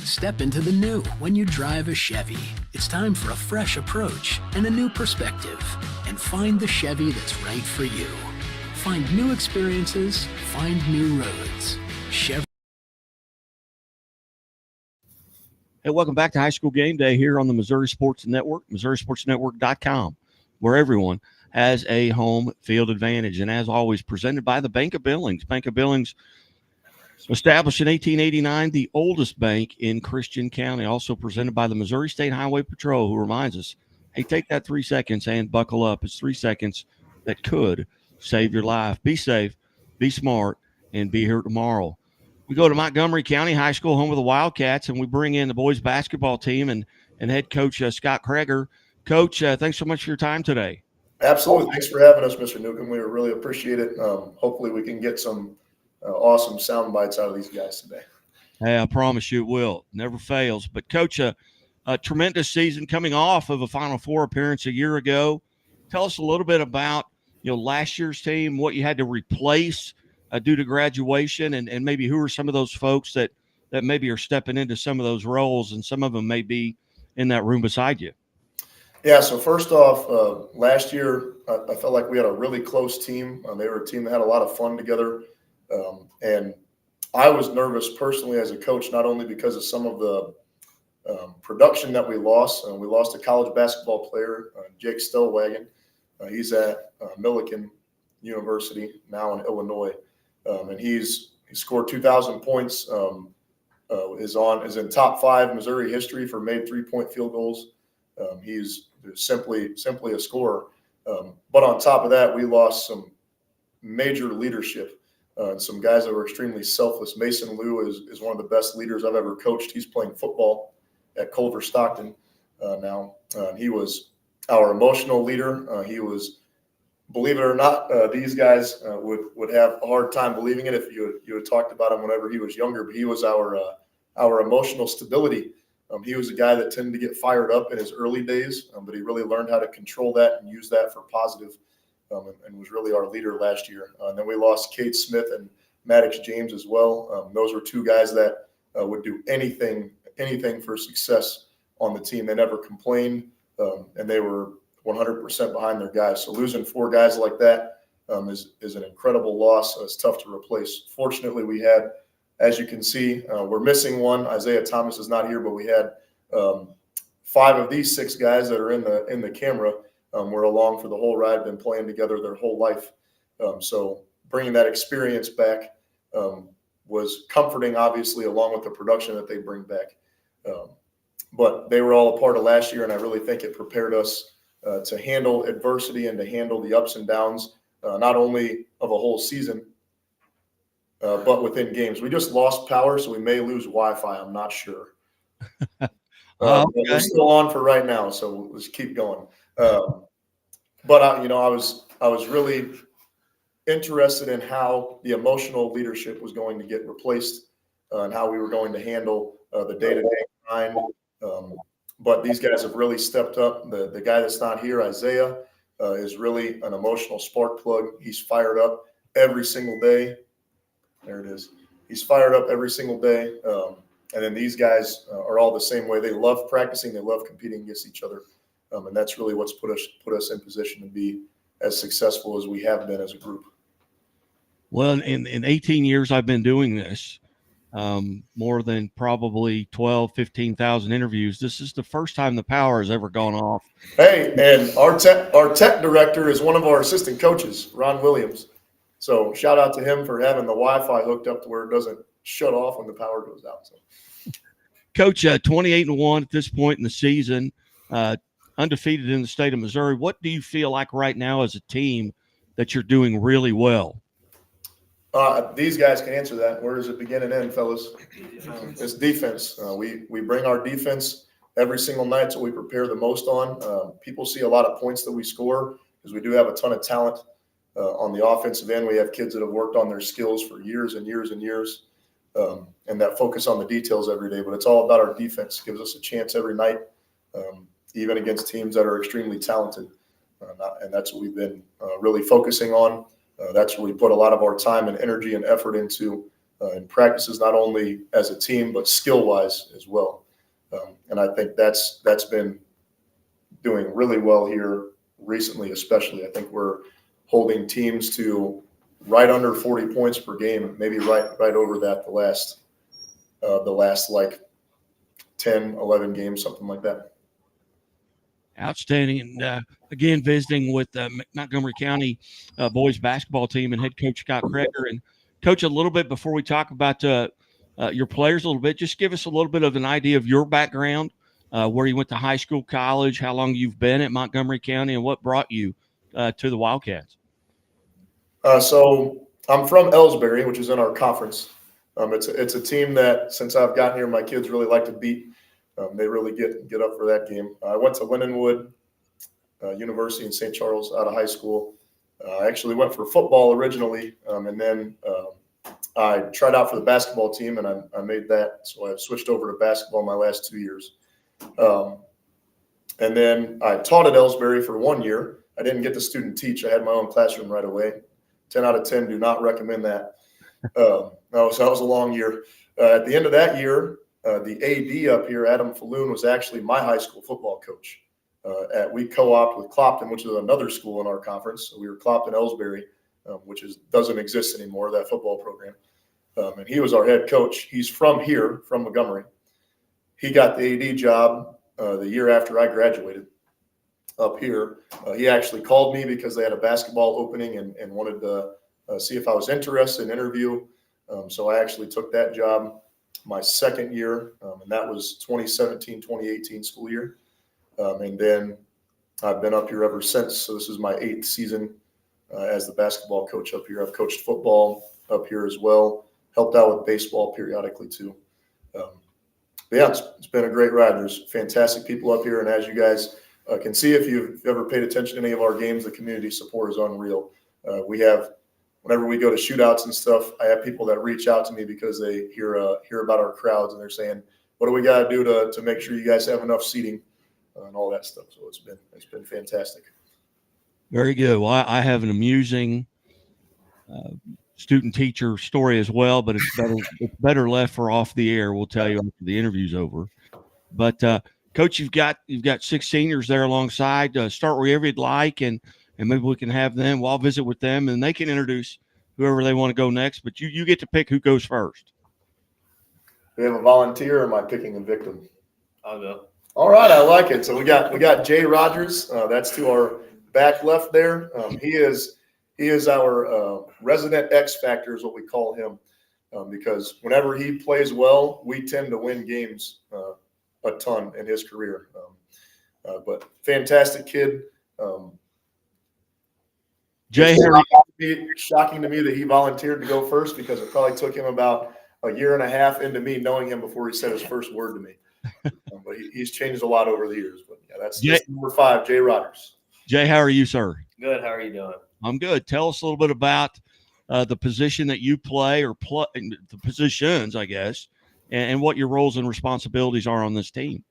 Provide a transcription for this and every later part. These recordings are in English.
Step into the new when you drive a Chevy. It's time for a fresh approach and a new perspective. And find the Chevy that's right for you. Find new experiences, find new roads. Chevy. Hey, welcome back to High School Game Day here on the Missouri Sports Network, MissouriSportsNetwork.com, where everyone has a home field advantage. And as always, presented by the Bank of Billings. Bank of Billings, established in 1889, the oldest bank in Christian County. Also presented by the Missouri State Highway Patrol, who reminds us, hey, take that 3 seconds and buckle up. It's 3 seconds that could save your life. Be safe, be smart, and be here tomorrow. We go to Montgomery County High School, home of the Wildcats, and we bring in the boys basketball team and head coach Scott Kroeger. Coach, thanks so much for your time today. Absolutely. Thanks for having us, Mr. Newcomb. We really appreciate it. Hopefully we can get some awesome sound bites out of these guys today. Hey, I promise you it will. Never fails. But, Coach, a tremendous season coming off of a Final Four appearance a year ago. Tell us a little bit about, last year's team, what you had to replace due to graduation, and maybe who are some of those folks that maybe are stepping into some of those roles, and some of them may be in that room beside you. Yeah, so first off, last year I felt like we had a really close team. They were a team that had a lot of fun together. And I was nervous personally as a coach, not only because of some of the production that we lost. We lost a college basketball player, Jake Stellwagen. He's at Millikan University now in Illinois, and he scored 2,000 points. Is in top 5 Missouri history for made 3-point field goals. He's simply a scorer. But on top of that, we lost some major leadership. Some guys that were extremely selfless. Mason Liu is one of the best leaders I've ever coached. He's playing football at Culver Stockton now. He was our emotional leader. He was, believe it or not, these guys would have a hard time believing it if you had talked about him whenever he was younger. But he was our emotional stability. He was a guy that tended to get fired up in his early days, but he really learned how to control that and use that for positive. And was really our leader last year. And then we lost Cade Smith and Maddox James as well. Those were 2 guys that would do anything for success on the team. They never complained, and they were 100% behind their guys. So losing 4 guys like that is an incredible loss. It's tough to replace. Fortunately, we had, as you can see, we're missing one. Isaiah Thomas is not here, but we had 5 of these 6 guys that are in the camera. Were along for the whole ride, been playing together their whole life. So bringing that experience back was comforting, obviously, along with the production that they bring back. But they were all a part of last year, and I really think it prepared us to handle adversity and to handle the ups and downs, not only of a whole season, but within games. We just lost power, so we may lose Wi-Fi. I'm not sure. Okay. We're still on for right now, so let's keep going. But I was really interested in how the emotional leadership was going to get replaced and how we were going to handle the day-to-day grind. But these guys have really stepped up. The guy that's not here, Isaiah, is really an emotional spark plug. He's fired up every single day. There it is. He's fired up every single day. And then these guys are all the same way. They love practicing. They love competing against each other. And that's really what's put us in position to be as successful as we have been as a group. Well, in 18 years I've been doing this, more than probably 15,000 interviews. This is the first time the power has ever gone off. Hey, and our tech director is one of our assistant coaches, Ron Williams. So shout out to him for having the Wi-Fi hooked up to where it doesn't shut off when the power goes out. So. Coach, 28-1 at this point in the season, undefeated in the state of Missouri. What do you feel like right now as a team that you're doing really well? These guys can answer that. Where does it begin and end, fellas? It's defense. We bring our defense every single night, so we prepare the most on. People see a lot of points that we score because we do have a ton of talent on the offensive end. We have kids that have worked on their skills for years and years and years, and that focus on the details every day. But it's all about our defense. It gives us a chance every night, even against teams that are extremely talented. And that's what we've been really focusing on. That's where we put a lot of our time and energy and effort into in practices, not only as a team, but skill-wise as well. And I think that's been doing really well here recently, especially. I think we're holding teams to right under 40 points per game, maybe right over that the last like 10, 11 games, something like that. Outstanding. And again, visiting with Montgomery County boys basketball team and head coach Scott Kroeger. And coach, a little bit before we talk about your players a little bit, just give us a little bit of an idea of your background, where you went to high school, college, how long you've been at Montgomery County, and what brought you to the Wildcats. So I'm from Ellsbury, which is in our conference. It's a team that since I've gotten here, my kids really like to beat. They really get up for that game. I went to Lindenwood University in St. Charles out of high school. I actually went for football originally, and then I tried out for the basketball team, and I made that. So I switched over to basketball my last 2 years. And then I taught at Ellsbury for 1 year. I didn't get to student teach. I had my own classroom right away. 10 out of 10, do not recommend that. So that was a long year. At the end of that year, the AD up here, Adam Falloon, was actually my high school football coach. We co-opted with Clopton, which is another school in our conference. So we were Clopton-Ellsbury, which doesn't exist anymore, that football program. And he was our head coach. He's from here, from Montgomery. He got the AD job the year after I graduated up here. He actually called me because they had a basketball opening and wanted to see if I was interested in interview. So I actually took that job my second year, and that was 2017-2018 school year. And then I've been up here ever since. So this is my 8th season as the basketball coach up here. I've coached football up here as well, helped out with baseball periodically too. But yeah, it's been a great ride. There's fantastic people up here. And as you guys can see, if you've ever paid attention to any of our games, the community support is unreal. We have, whenever we go to shootouts and stuff, I have people that reach out to me because they hear about our crowds, and they're saying, what do we got to do to make sure you guys have enough seating and all that stuff. So it's been fantastic. Very good. Well, I have an amusing student teacher story as well, but it's better left for off the air. We'll tell you after the interview's over. But Coach, you've got 6 seniors there alongside. Start wherever you'd like, and maybe we can have them. Well, I'll visit with them, and they can introduce whoever they want to go next. But you get to pick who goes first. Do we have a volunteer, or am I picking a victim? I'll go. All right, I like it. So we got Jay Rogers. That's to our back left there. He is our resident X factor, is what we call him, because whenever he plays well, we tend to win games a ton in his career. But fantastic kid. Jay, shocking to me that he volunteered to go first, because it probably took him about a year and a half into me knowing him before he said his first word to me. But he's changed a lot over the years. But yeah, that's number 5, Jay Rogers. Jay, how are you, sir? Good. How are you doing? I'm good. Tell us a little bit about the position that you play, or the positions, I guess, and what your roles and responsibilities are on this team.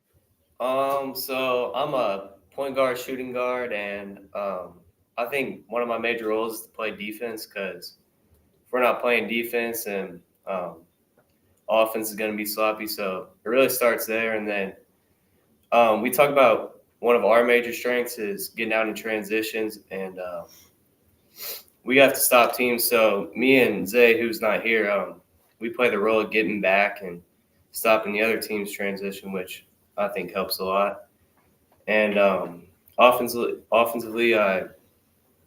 So I'm a point guard, shooting guard, and I think one of my major roles is to play defense, because if we're not playing defense, and offense is going to be sloppy. So it really starts there. And then we talk about one of our major strengths is getting out in transitions, and we have to stop teams. So me and Zay, who's not here, we play the role of getting back and stopping the other team's transition, which I think helps a lot. And offensively, I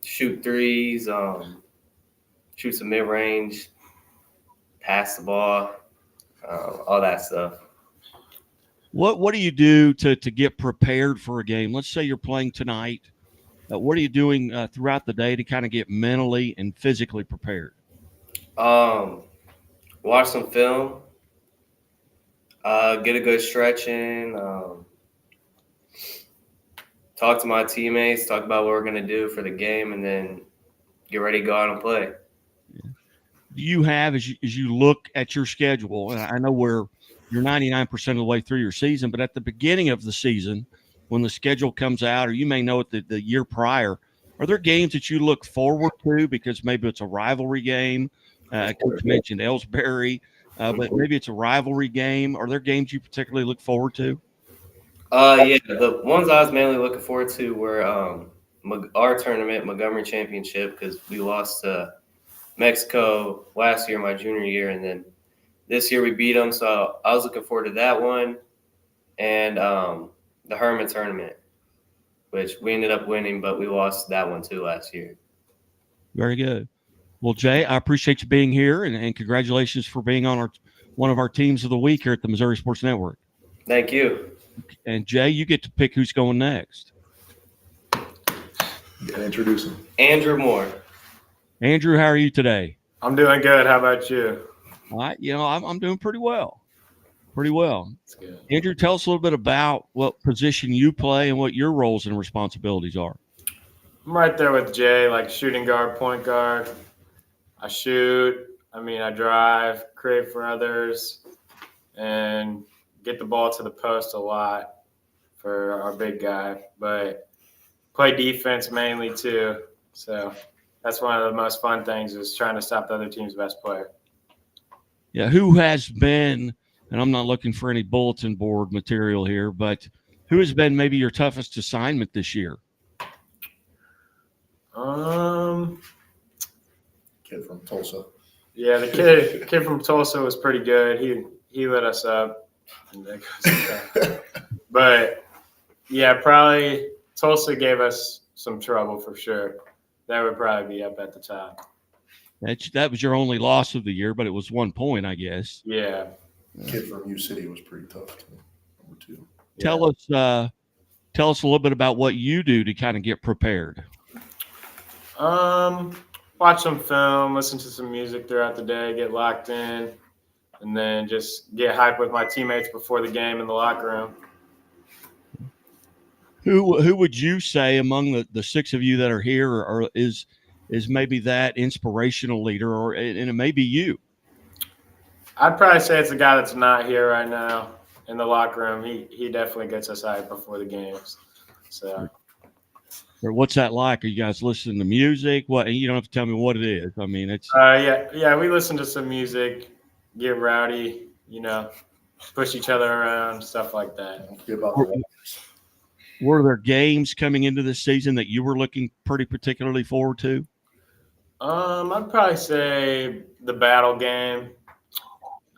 shoot threes, shoot some mid-range, pass the ball, all that stuff. What do you do to get prepared for a game? Let's say you're playing tonight. What are you doing throughout the day to kind of get mentally and physically prepared? Watch some film, get a good stretch in, talk to my teammates, talk about what we're going to do for the game, and then get ready to go out and play. Do you have, as you look at your schedule, and I know you're 99% of the way through your season, but at the beginning of the season, when the schedule comes out, or you may know it the year prior, are there games that you look forward to because maybe it's a rivalry game, Coach mentioned Ellsbury, but maybe it's a rivalry game. Are there games you particularly look forward to? Yeah, the ones I was mainly looking forward to were our tournament, Montgomery Championship, because we lost to Mexico last year, my junior year, and then this year we beat them. So I was looking forward to that one, and the Herman tournament, which we ended up winning, but we lost that one too last year. Very good. Well, Jay, I appreciate you being here, and congratulations for being on one of our teams of the week here at the Missouri Sports Network. Thank you. And Jay, you get to pick who's going next. And introduce him. Andrew Moore. Andrew, how are you today? I'm doing good. How about you? All right, I'm doing pretty well. Pretty well. That's good. Andrew, tell us a little bit about what position you play and what your roles and responsibilities are. I'm right there with Jay, like shooting guard, point guard. I shoot. I drive, create for others, and get the ball to the post a lot for our big guy. But play defense mainly too. So that's one of the most fun things is trying to stop the other team's best player. Yeah, who has been, and I'm not looking for any bulletin board material here, but who has been maybe your toughest assignment this year? Kid from Tulsa. Yeah, the kid from Tulsa was pretty good. He lit us up. But yeah, probably Tulsa gave us some trouble for sure. That would probably be up at the top. That was your only loss of the year, but it was 1 point, I guess. Yeah. Kid from U City was pretty tough too. Number 2. Tell us a little bit about what you do to kind of get prepared. Watch some film, listen to some music throughout the day, get locked in, and then just get hyped with my teammates before the game in the locker room. Who would you say among the six of you that are here is maybe that inspirational leader, and it may be you? I'd probably say it's the guy that's not here right now in the locker room. He definitely gets us hyped before the games. So. Or what's that like? Are you guys listening to music? What? And you don't have to tell me what it is. I mean, it's yeah. We listen to some music, get rowdy, push each other around, stuff like that. Were there games coming into this season that you were looking pretty particularly forward to? I'd probably say the battle game.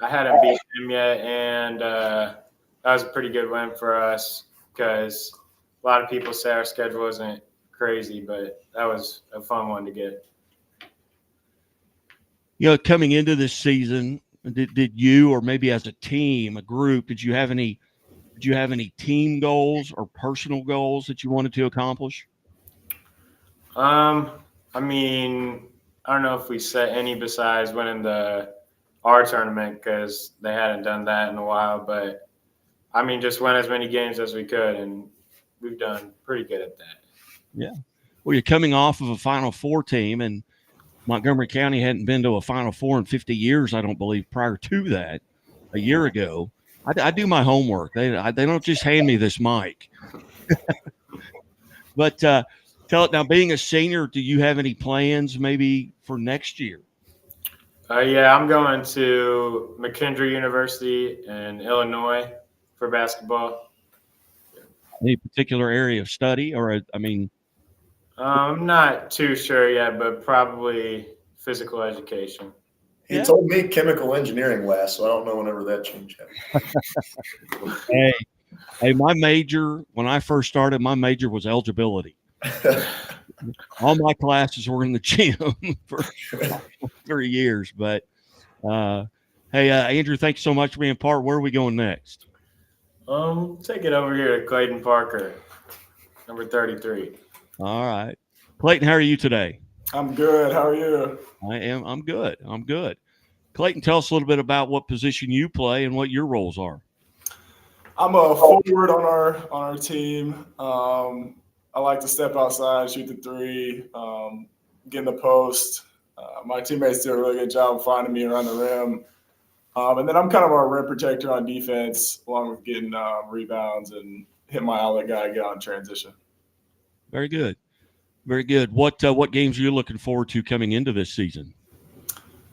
I hadn't beat him yet, and that was a pretty good win for us because a lot of people say our schedule isn't crazy, but that was a fun one to get. Coming into this season, did you, or maybe as a team, a group, did you have any team goals or personal goals that you wanted to accomplish? I don't know if we set any besides winning our tournament because they hadn't done that in a while, but just win as many games as we could, and we've done pretty good at that. Yeah. Well, you're coming off of a Final Four team, and Montgomery County hadn't been to a Final Four in 50 years, I don't believe, prior to that, a year ago. I do my homework. They don't just hand me this mic. But tell it now, being a senior, do you have any plans maybe for next year? Yeah, I'm going to McKendree University in Illinois for basketball. Any particular area of study, or I'm not too sure yet, but probably physical education. He told me chemical engineering last, so I don't know whenever that changed. Hey, my major, when I first started, my major was eligibility. All my classes were in the gym for 3 years. But, hey, Andrew, thanks so much for being part. Where are we going next? Take it over here to Clayton Parker, number 33. All right. Clayton, how are you today? I'm good. How are you? I'm good. I'm good. Clayton, tell us a little bit about what position you play and what your roles are. I'm a forward on our team. I like to step outside, shoot the three, get in the post. My teammates do a really good job of finding me around the rim. And then I'm kind of our rim protector on defense, along with getting rebounds and hit my outlet guy, get on transition. Very good. Very good. What games are you looking forward to coming into this season?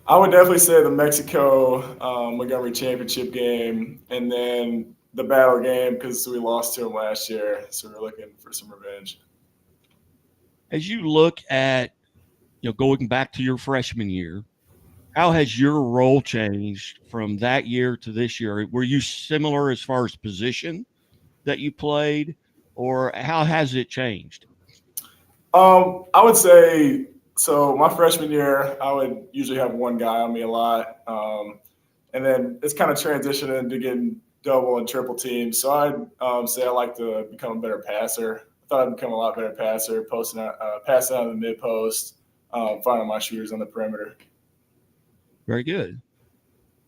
I would definitely say the Mexico Montgomery championship game, and then the battle game because we lost to them last year, so we're looking for some revenge. As you look at, going back to your freshman year, how has your role changed from that year to this year? Were you similar as far as position that you played, or how has it changed? I would say so. My freshman year, I would usually have one guy on me a lot, and then it's kind of transitioned into getting double and triple teams. So I'd say I like to become a better passer. I thought I'd become a lot better passer, passing out of the mid post, finding my shooters on the perimeter. Very good.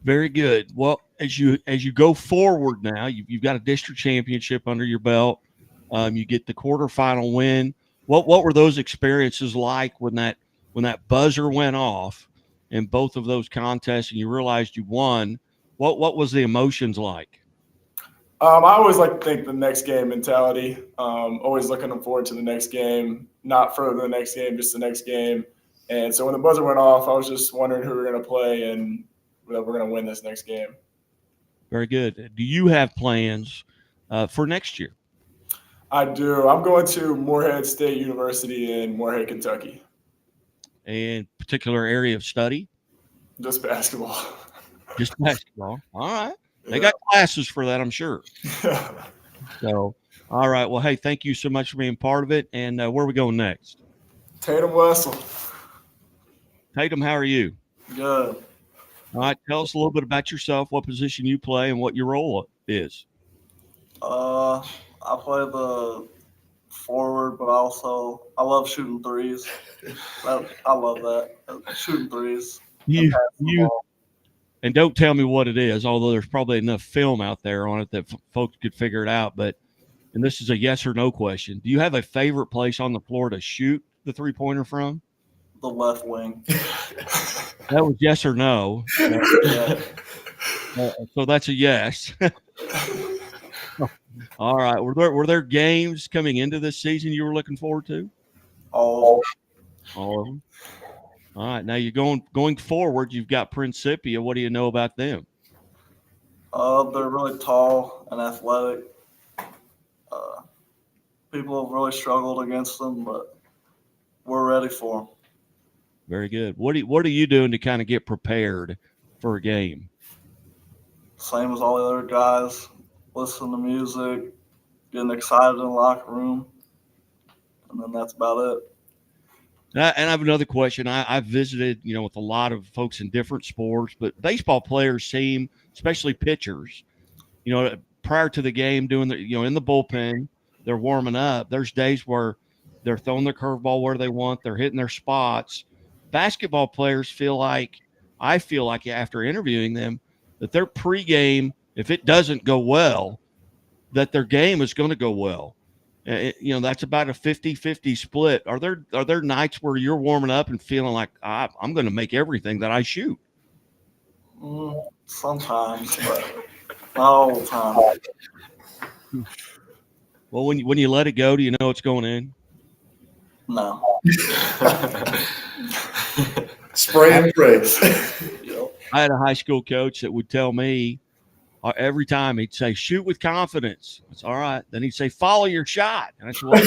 Very good. Well, as you go forward now, you've got a district championship under your belt. You get the quarterfinal win. What were those experiences like when that buzzer went off in both of those contests and you realized you won? What was the emotions like? I always like to think the next game mentality. Always looking forward to the next game, not for the next game, just the next game. And so when the buzzer went off, I was just wondering who we were going to play and that we're going to win this next game. Very good. Do you have plans for next year? I do. I'm going to Morehead State University in Morehead, Kentucky. And particular area of study? Just basketball. Just basketball. All right. They got classes for that, I'm sure. So, all right. Well, hey, thank you so much for being part of it. And where are we going next? Tatum Wessel. Tatum, how are you? Good. All right. Tell us a little bit about yourself, what position you play, and what your role is. I play the forward, but also I love shooting threes. I love that. Shooting threes. And don't tell me what it is, although there's probably enough film out there on it that folks could figure it out. And this is a yes or no question. Do you have a favorite place on the floor to shoot the three-pointer from? The left wing. That was yes or no. Yeah. So that's a yes. All right. Were there games coming into this season you were looking forward to? All All of them. All right. Now you're going forward. You've got Principia. What do you know about them? they're really tall and athletic. People have really struggled against them, but we're ready for them. Very good. What are you doing to kind of get prepared for a game? Same as all the other guys. Listen to music, getting excited in the locker room, and then that's about it. And I have another question. I've visited, with a lot of folks in different sports, but baseball players seem, especially pitchers, prior to the game doing in the bullpen, they're warming up. There's days where they're throwing their curveball where they want, they're hitting their spots. Basketball players I feel like after interviewing them, that their pregame, if it doesn't go well, that their game is going to go well. That's about a 50-50 split. Are there nights where you're warming up and feeling like I'm going to make everything that I shoot? Sometimes, but not all the time. Well, when you let it go, do you know it's going in? No. Spray and pray. I had a high school coach that would tell me every time he'd say, shoot with confidence. That's all right. Then he'd say, follow your shot. And I said, well,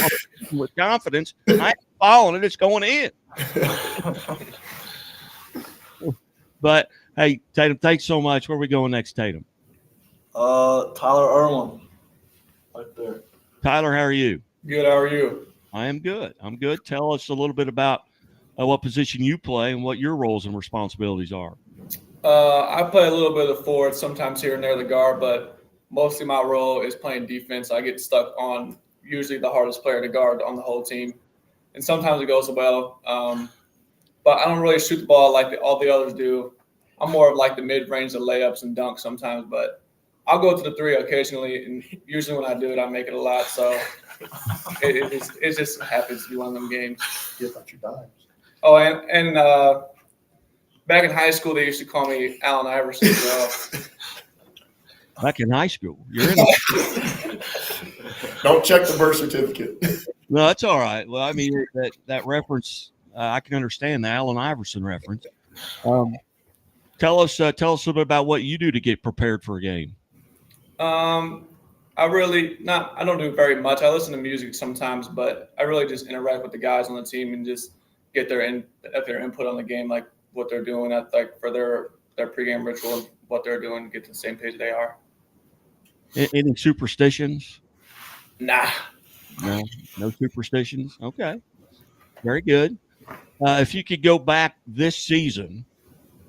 with confidence, I ain't following it. It's going in. But, hey, Tatum, thanks so much. Where are we going next, Tatum? Tyler Erlin. Right there. Tyler, how are you? Good. How are you? I am good. I'm good. Tell us a little bit about what position you play and what your roles and responsibilities are. I play a little bit of forward, sometimes here and there the guard, but mostly my role is playing defense. I get stuck on usually the hardest player to guard on the whole team, and sometimes it goes well. But I don't really shoot the ball like all the others do. I'm more of like the mid-range, the layups and dunks sometimes, but I'll go to the three occasionally, and usually when I do it, I make it a lot. So it just happens to be one of them games. Get about your dimes. Oh, and back in high school, they used to call me Allen Iverson as well. Back in high school, you're in. Don't check the birth certificate. No, that's all right. Well, I mean that reference, I can understand the Allen Iverson reference. Tell us a little bit about what you do to get prepared for a game. I don't do very much. I listen to music sometimes, but I really just interact with the guys on the team and just get their input on the game, like what they're doing for their pregame ritual and what they're doing to get to the same page they are. Any superstitions? Nah. No superstitions. Okay, very good. If you could go back this season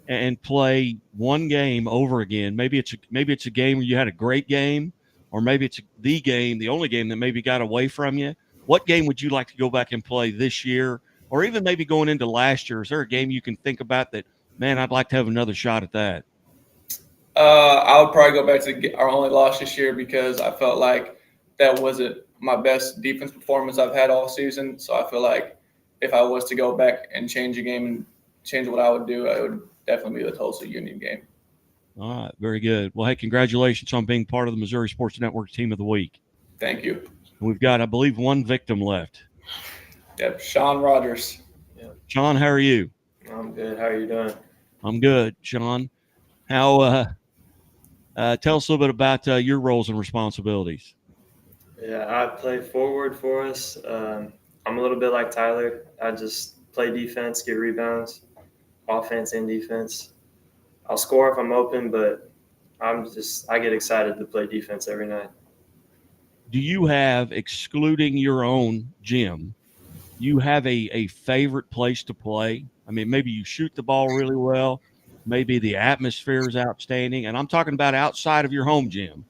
and play one game over again, maybe it's a game where you had a great game, or maybe it's the only game that maybe got away from you. What game would you like to go back and play this year, or even maybe going into last year? Is there a game you can think about that, man, I'd like to have another shot at that? I would probably go back to our only loss this year because I felt like that wasn't my best defense performance I've had all season. So I feel like if I was to go back and change a game and change what I would do, it would definitely be the Tulsa Union game. All right, very good. Well, hey, congratulations on being part of the Missouri Sports Network Team of the Week. Thank you. And we've got, I believe, one victim left. Yep, Sean Rogers. Yep. Sean, how are you? I'm good. How are you doing? I'm good, Sean. How? Tell us a little bit about your roles and responsibilities. Yeah, I play forward for us. I'm a little bit like Tyler. I just play defense, get rebounds, offense and defense. I'll score if I'm open, but I get excited to play defense every night. Do you have, excluding your own gym, you have a favorite place to play? I mean, maybe you shoot the ball really well. Maybe the atmosphere is outstanding. And I'm talking about outside of your home gym.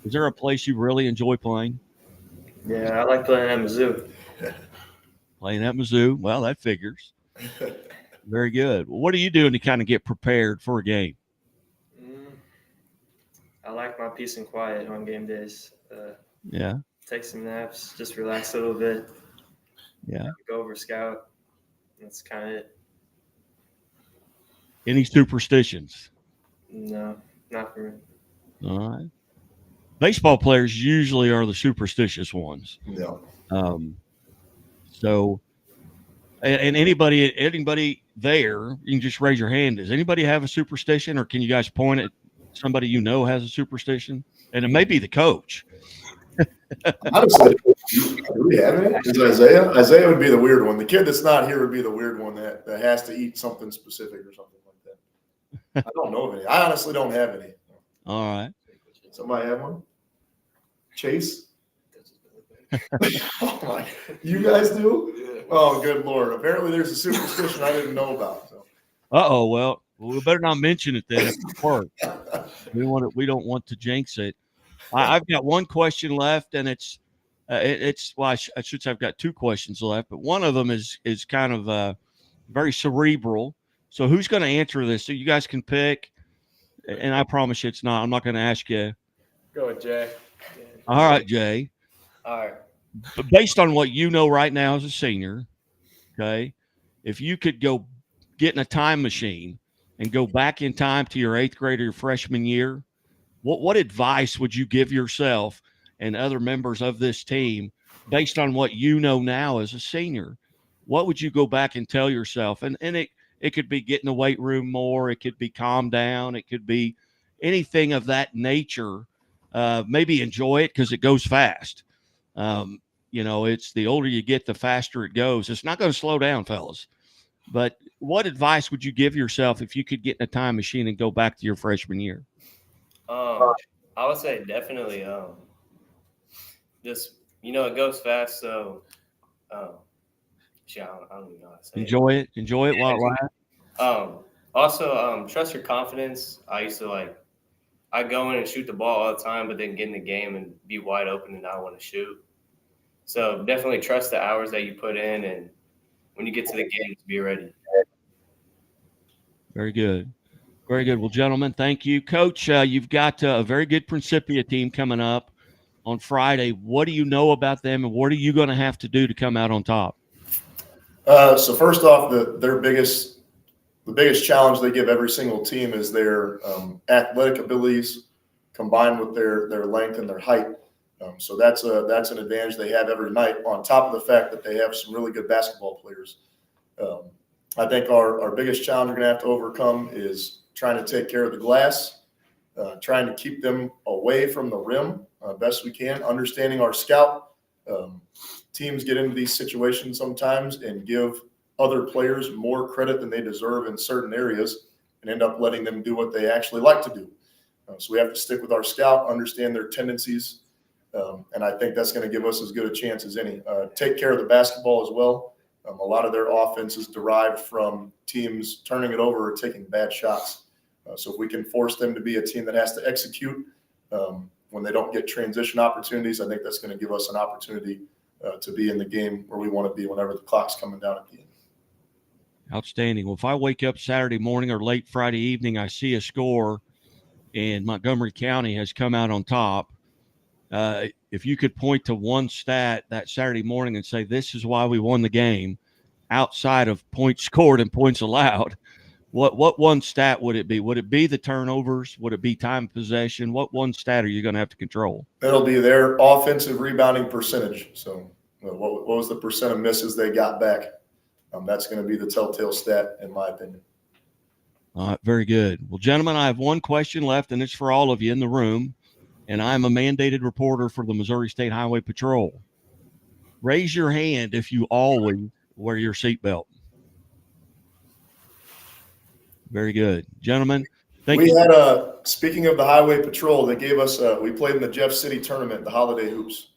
Is there a place you really enjoy playing? Yeah, I like playing at Mizzou. Playing at Mizzou. Well, that figures. Very good. Well, what are you doing to kind of get prepared for a game? I like my peace and quiet on game days. Yeah. Take some naps, just relax a little bit. Yeah. Go over scout. That's kind of it. Any superstitions? No, not for me. All right. Baseball players usually are the superstitious ones. Yeah. So, and anybody there, you can just raise your hand. Does anybody have a superstition, or can you guys point at somebody you know has a superstition? And it may be the coach. Honestly, do we have it? Is it Isaiah? Isaiah would be the weird one. The kid that's not here would be the weird one that has to eat something specific or something like that. I don't know of any. I honestly don't have any. All right. Somebody have one? Chase? Oh my! You guys do? Oh, good Lord! Apparently, there's a superstition I didn't know about. So. Well, we better not mention it then. We don't want to jinx it. I've got one question left, and it's I should say I've got two questions left, but one of them is kind of very cerebral. So who's going to answer this? So you guys can pick, and I promise you it's not. I'm not going to ask you. Go with Jay. All right, Jay. All right. But based on what you know right now as a senior, okay, if you could go get in a time machine and go back in time to your 8th grade or your freshman year, what advice would you give yourself and other members of this team based on what you know now as a senior? What would you go back and tell yourself? And it could be get in the weight room more. It could be calm down. It could be anything of that nature. Maybe enjoy it because it goes fast. It's the older you get, the faster it goes. It's not going to slow down, fellas. But what advice would you give yourself if you could get in a time machine and go back to your freshman year? I would say definitely just it goes fast, so I don't even know how to say Enjoy it while it lasts. Also trust your confidence. I used to I go in and shoot the ball all the time, but then get in the game and be wide open and not want to shoot. So definitely trust the hours that you put in, and when you get to the game, be ready. Very good. Very good. Well, gentlemen, thank you. Coach, you've got a very good Principia team coming up on Friday. What do you know about them, and what are you going to have to do to come out on top? So first off, the biggest challenge they give every single team is their athletic abilities combined with their length and their height. So that's an advantage they have every night, on top of the fact that they have some really good basketball players. I think our biggest challenge we're going to have to overcome is trying to take care of the glass, trying to keep them away from the rim best we can, understanding our scout. Teams get into these situations sometimes and give other players more credit than they deserve in certain areas and end up letting them do what they actually like to do. So we have to stick with our scout, understand their tendencies, and I think that's going to give us as good a chance as any. Take care of the basketball as well. A lot of their offense is derived from teams turning it over or taking bad shots. So if we can force them to be a team that has to execute when they don't get transition opportunities, I think that's going to give us an opportunity to be in the game where we want to be whenever the clock's coming down at the end. Outstanding. Well, if I wake up Saturday morning or late Friday evening, I see a score and Montgomery County has come out on top. If you could point to one stat that Saturday morning and say, this is why we won the game outside of points scored and points allowed, what one stat would it be? Would it be the turnovers? Would it be time of possession? What one stat are you going to have to control? It'll be their offensive rebounding percentage. So what was the percent of misses they got back? That's going to be the telltale stat, in my opinion. All right, very good. Well, gentlemen, I have one question left, and it's for all of you in the room, and I'm a mandated reporter for the Missouri State Highway Patrol. Raise your hand if you always wear your seatbelt. Very good. Gentlemen, thank you. We had speaking of the Highway Patrol, they gave us, we played in the Jeff City tournament, the Holiday Hoops,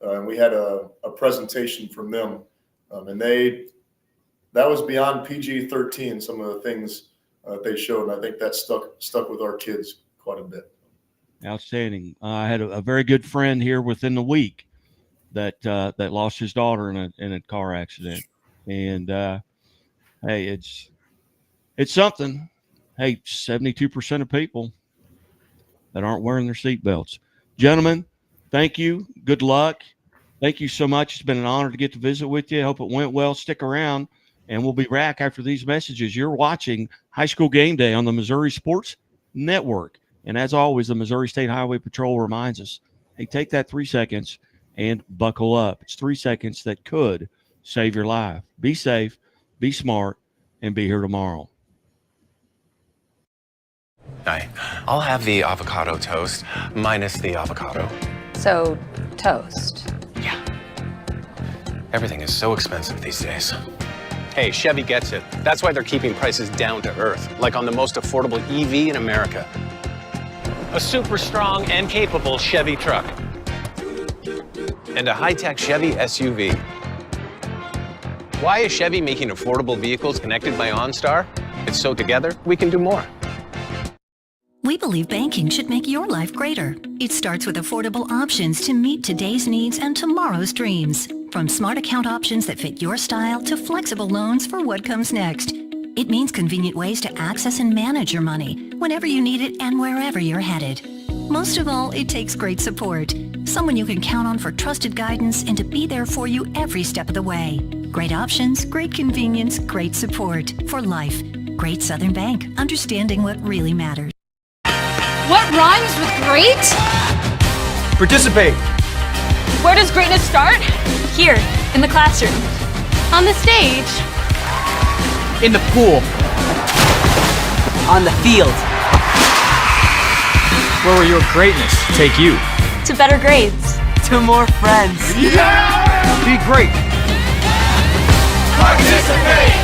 and we had a presentation from them, and that was beyond PG-13, some of the things they showed, and I think that stuck with our kids quite a bit. Outstanding. I had a very good friend here within the week that lost his daughter in a car accident, and hey, it's something. Hey, 72% of people that aren't wearing their seatbelts. Gentlemen, thank you. Good luck. Thank you so much. It's been an honor to get to visit with you. I hope it went well. Stick around, and we'll be back after these messages. You're watching High School Game Day on the Missouri Sports Network. And as always, the Missouri State Highway Patrol reminds us, hey, take that 3 seconds and buckle up. It's 3 seconds that could save your life. Be safe, be smart, and be here tomorrow. Hi, I'll have the avocado toast minus the avocado. So, toast. Yeah. Everything is so expensive these days. Hey, Chevy gets it. That's why they're keeping prices down to earth, like on the most affordable EV in America. A super strong and capable Chevy truck. And a high-tech Chevy SUV. Why is Chevy making affordable vehicles connected by OnStar? It's so together we can do more. We believe banking should make your life greater. It starts with affordable options to meet today's needs and tomorrow's dreams. From smart account options that fit your style to flexible loans for what comes next. It means convenient ways to access and manage your money whenever you need it and wherever you're headed. Most of all, it takes great support. Someone you can count on for trusted guidance and to be there for you every step of the way. Great options, great convenience, great support. For life. Great Southern Bank. Understanding what really matters. What rhymes with great? Participate. Where does greatness start? Here, in the classroom. On the stage. In the pool. On the field. Where will your greatness take you? To better grades. To more friends. Yeah! Be great. Participate!